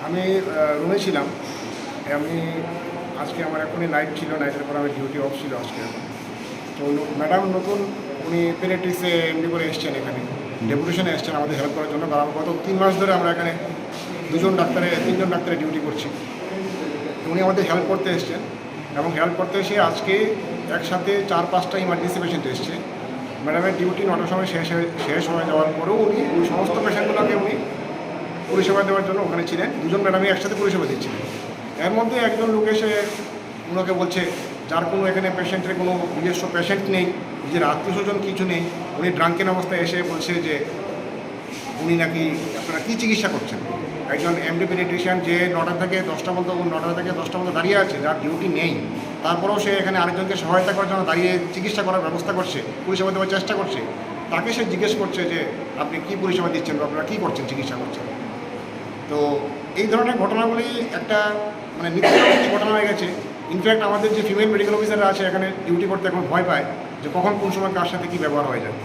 আমি রুমে ছিলাম। আমি আজকে আমার এখনই নাইট ছিল, নাইটের পর আমি ডিউটি অফ ছিল আজকে। তো ম্যাডাম নতুন উনি পেডিয়াট্রিক্সে এমডি করে এসছেন, এখানে ডেপুটেশনে এসছেন আমাদের হেল্প করার জন্য। কারণ গত 3 মাস ধরে আমরা এখানে তিনজন ডাক্তারের ডিউটি করছি। উনি আমাদের হেল্প করতে এসছেন এবং হেল্প করতে এসে আজকে একসাথে 4-5টা ইমার্জেন্সি পেশেন্ট এসছে। ম্যাডামের ডিউটি 9টার সময় শেষ হয়ে যাওয়ার পরেও উনি সমস্ত পেশেন্টগুলোকে উনি পরিষেবা দেওয়ার জন্য ওখানে ছিলেন। দুজন ম্যাডামই একসাথে পরিষেবা দিচ্ছিলেন। এর মধ্যে একজন লোক এসে ওনাকে বলছে, যার কোনো এখানে পেশেন্টের কোনো নিজস্ব পেশেন্ট নেই, নিজের আত্মীয়স্বজন কিছু নেই, উনি ড্রাঙ্কেন অবস্থায় এসে বলছে যে উনি নাকি আপনারা কী চিকিৎসা করছেন। একজন এমডি পেডিয়াট্রিশিয়ান যে 9টা থেকে 10টা পর্যন্ত দাঁড়িয়ে আছে, যার ডিউটি নেই, তারপরেও সে এখানে আরেকজনকে সহায়তা করার জন্য দাঁড়িয়ে চিকিৎসা করার ব্যবস্থা করছে, পরিষেবা দেওয়ার চেষ্টা করছে। তাকে সে জিজ্ঞেস করছে যে আপনি কী পরিষেবা দিচ্ছেন বা আপনারা কী করছেন, চিকিৎসা করছেন। তো এই ধরনের ঘটনাগুলি একটা নিত্যনৈমিত্তিক ঘটনা হয়ে গেছে। ইনফ্যাক্ট আমাদের যে ফিমেল মেডিকেল অফিসাররা আছে এখানে ডিউটি করতে এখন ভয় পায় যে কখন কোন সময় কার সাথে কী ব্যবহার হয়ে যায়।